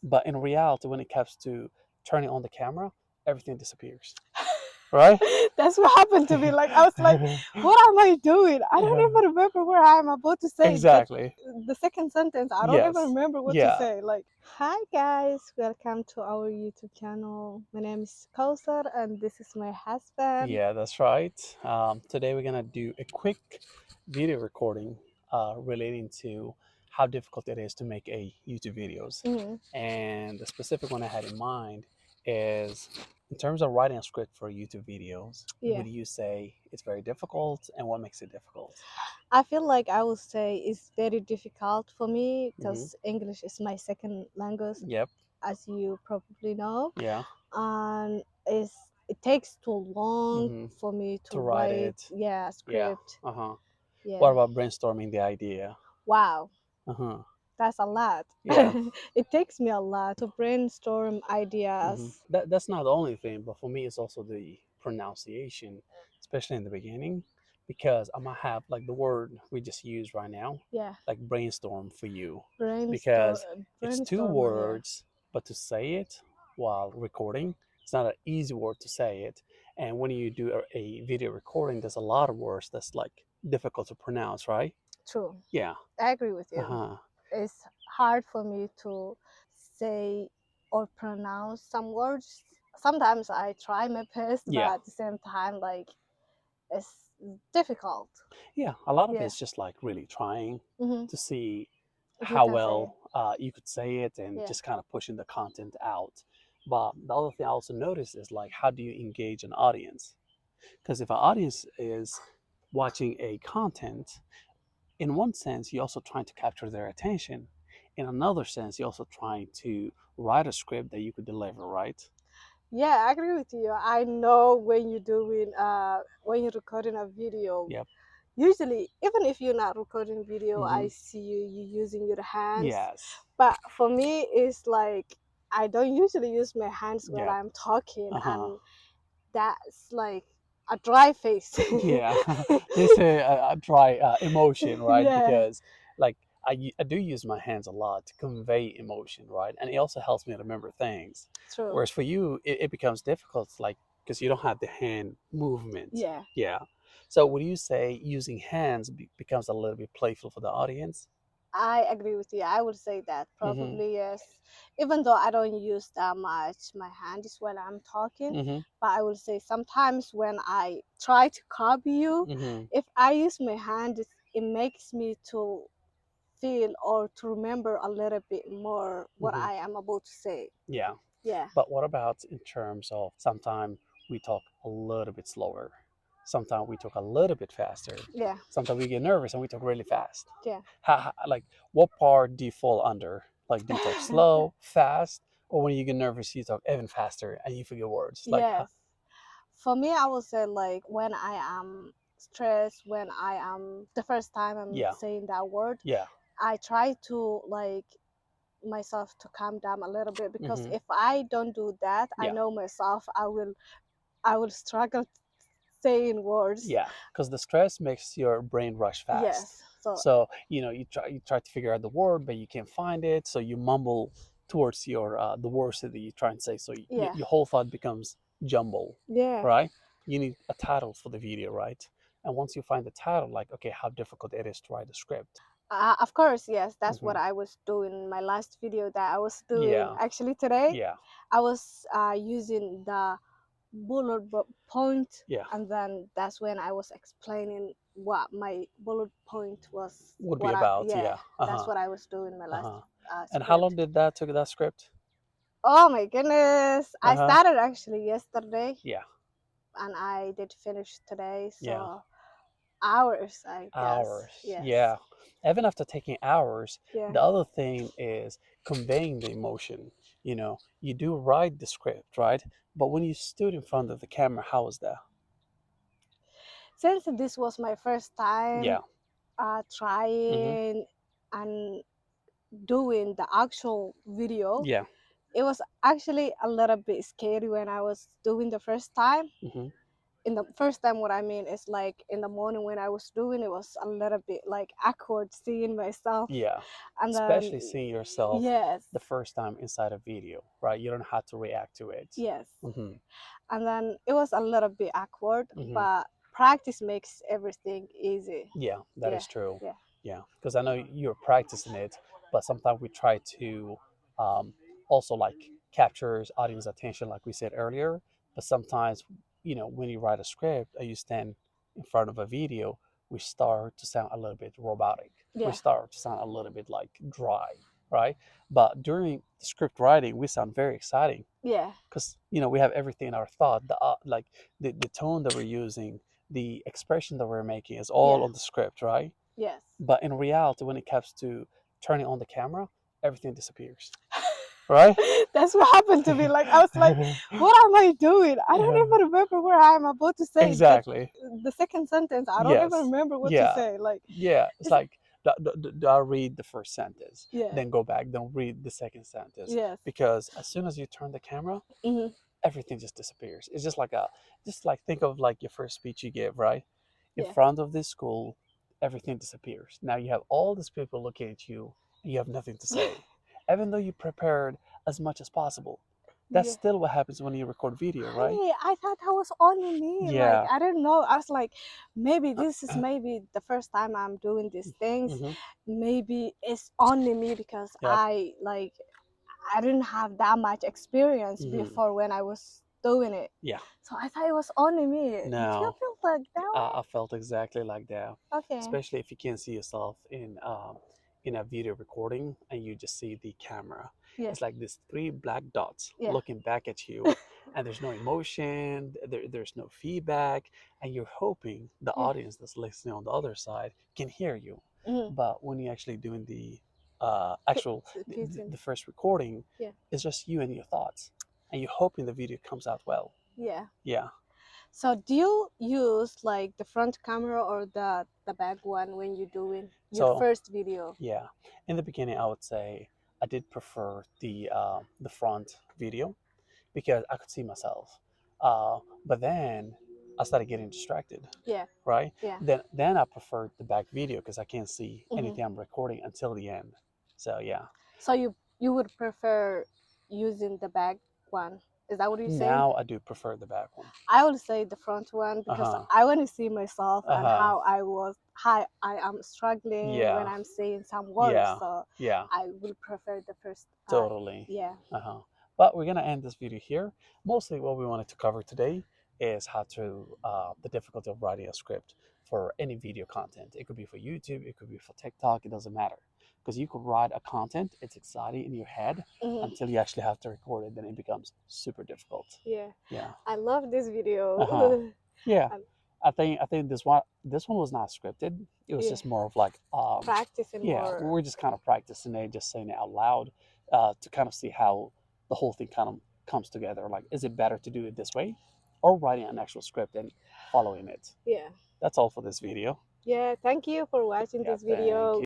But in reality, when it comes to turning on the camera, everything disappears. Right? That's what happened to me. Like I was like, what am I doing? I don't even remember where I'm about to say Exactly. the second sentence. I don't even Yes. remember what to Yeah. say. Like, hi guys, welcome to our YouTube channel. My name is Kausar and this is my husband. Yeah, that's right. Today we're gonna do a quick video recording relating to how difficult it is to make a YouTube videos. Mhm. And the specific one I had in mind is in terms of writing a script for YouTube videos, Yeah. would you say it's very difficult and what makes it difficult? I feel like I would say it's very difficult for me Hmm. because English is my second language, Yep. as you probably know. Yeah. And it takes too long Hmm. for me to To write write, it. yeah, Yeah. script. Uh-huh. What Yeah. about brainstorming the idea? Wow, Uh-huh. that's a lot. Yeah. It takes me a lot to brainstorm ideas. That's not the only thing, but for me, it's also the pronunciation, especially in the beginning, because I might have like the word we just used right now, Yeah, like brainstorm for you, because it's two brainstorming. Yeah, words, but to say it while recording, it's not an easy word to say it. And when you do a video recording, there's a lot of words that's like difficult to pronounce, right? true. Yeah. I agree with Uh you. huh. It's hard for me to say or pronounce some words. Sometimes I try my best, but Yeah. at the same time, like it's difficult. Yeah. A lot of Yeah. it's just like really trying Hmm. to see If you how can say, well you could say it and yeah. just kind of pushing the content out. But the other thing I also noticed is like, how do you engage an audience? Because if an audience is watching a content, in one sense, you're also trying to capture their attention. In another sense, you're also trying to write a script that you could deliver, right? Yeah, I agree with you. I know when you're recording a video, Yep. usually even if you're not recording video, Mm-hmm. I see you using your hands. Yes. But for me, it's like I don't usually use my hands when Yep. I'm talking, Uh huh. and that's like a dry face. Yeah. They say a dry emotion, right? Yeah, Because like I do use my hands a lot to convey emotion, right? And it also helps me remember things. true. Whereas for you, it becomes difficult, like because you don't have the hand movement. Yeah. Yeah. So would you say using hands becomes a little bit playful for the audience? I agree with you. I would say that Mm-hmm. probably yes. Even though I don't use that much my hands when I'm talking, Mm-hmm. but I would say sometimes when I try to copy you, Mm-hmm. if I use my hands, it makes me to feel or to remember a little bit more what Mm-hmm. I am about to say. Yeah. Yeah. But what about in terms of sometimes we talk a little bit slower, sometimes we talk a little bit faster, Yeah. sometimes we get nervous and we talk really fast. Yeah. Like, what part do you fall under? Like, do you talk slow, fast, or when you get nervous, you talk even faster and you forget words? Like, Yes. For me, I would say like when I am stressed, when I am the first time I'm yeah, saying that word, yeah, I try to like myself to calm down a little bit because hmm if I don't do that, I yeah, know myself I will struggle saying words. yeah. Because the stress makes your brain rush fast. Yes. So So you try to figure out the word, but you can't find it. So you mumble towards your the words that you try and say. So yeah. your whole thought becomes jumble, Yeah. right? You need a title for the video, right? And once you find the title, like okay, how difficult it is to write a script. Of course, yes, that's what Hmm. I was doing in my last video that I was doing Yeah, actually today. yeah, I was using the point, yeah. and then that's when I was explaining what my bullet point was. Would be What I about Yeah, yeah. Uh that's huh. what I was doing in my Uh last huh. And how long script. did that took that script? Oh my goodness! Uh I huh. started actually yesterday, Yeah, and I did finish today. yeah. So hours, I guess. Hours. Yes. Yeah. Even after taking hours, Yeah. the other thing is conveying the emotion. You do write the script, right? But when you stood in front of the camera, how was that? Since this was my first time Yeah. Mm-hmm. trying and doing the actual video, Yeah. it was actually a little bit scary when I was doing the first time. Mm-hmm. in the first time, what I mean is like in the morning when I was doing it was a little bit like awkward seeing myself. Yeah, And then especially seeing yourself yes, the first time inside a video, right? You don't have to react to it. yes. Mm-hmm. And then it was a little bit awkward, Mm-hmm. but practice makes everything easy. Yeah, that Yeah, is true. yeah, Yeah, because I know you're practicing it, but sometimes we try to um, also like captures audience attention, like we said earlier. But sometimes, when you write a script and you stand in front of a video, we start to sound a little bit robotic. We yeah, start to sound a little bit like dry, right? But during the script writing, we sound very exciting yeah, because we have everything in our thought. Like the tone that we're using, the expression that we're making is all yeah, on the script, right? yes. But in reality, when it comes to turning on the camera, everything disappears, right? That's what happened to me. Like I was like, what am I doing? I don't even remember where I'm about to say Exactly. the second sentence. I don't even Yes. remember what to Yeah. say. Like Yeah. It's it's like I'll read the first sentence, yeah, then go back, then read the second sentence, yes. because as soon as you turn the camera, Hmm. everything just disappears. It's just like think of like your first speech you give, right? In Yeah. front of this school, everything disappears. Now you have all these people looking at you, and you have nothing to say, even though you prepared as much as possible. That's Yeah. still what happens when you record video, right? I thought that was only me. Like Yeah. I don't know. I was like, maybe this is maybe the first time I'm doing these things. Hmm. Maybe it's only me because Yep. I didn't have that much experience Hmm. before when I was doing it. Yeah. So I thought it was only me. Did you No, feel like that I felt exactly like that, way? Okay. especially if you can't see yourself in a video recording and you just see the camera. Yeah. It's like these three black dots Yeah. looking back at you, and there's no emotion, there's no feedback, and you're hoping the Yeah. audience that's listening on the other side can hear you. Mm-hmm. But when you're actually doing the P- actual Pigeon. the first recording, Yeah. it's just you and your thoughts, and you're hoping the video comes out well. Yeah. Yeah. So do you use like the front camera or the back one when you're doing your So first video? yeah, in the beginning, I would say I did prefer the front video because I could see myself. But then I started getting distracted, Yeah. right? Yeah. Then I preferred the back video because I can't see Hmm. anything I'm recording until the end. So yeah, So you would prefer using the back one? Is that what you're saying? now I do prefer the back one. I would say the front one Uh because huh. I want to see myself Uh and huh. how I am struggling when Yeah. I'm saying some words. Yeah. So Yeah. I will prefer the first. Totally. Yeah. Uh-huh. But we're gonna end this video here. Mostly what we wanted to cover today is how to the difficulty of writing a script for any video content. It could be for YouTube, it could be for TikTok, it doesn't matter. Because you could write a content, it's exciting in your head Hmm. until you actually have to record it, then it becomes super difficult. Yeah. Yeah. I love this Uh-huh. video. Yeah. Um, I think this one was not scripted. It was yeah. just more of like Practicing yeah, more. we're just kind of practicing it, just saying it out loud to kind of see how the whole thing kind of comes together. Like, is it better to do it this way or writing an actual script and following it? Yeah. That's all for this video. Yeah. Thank you for watching Yeah, this thank video. you.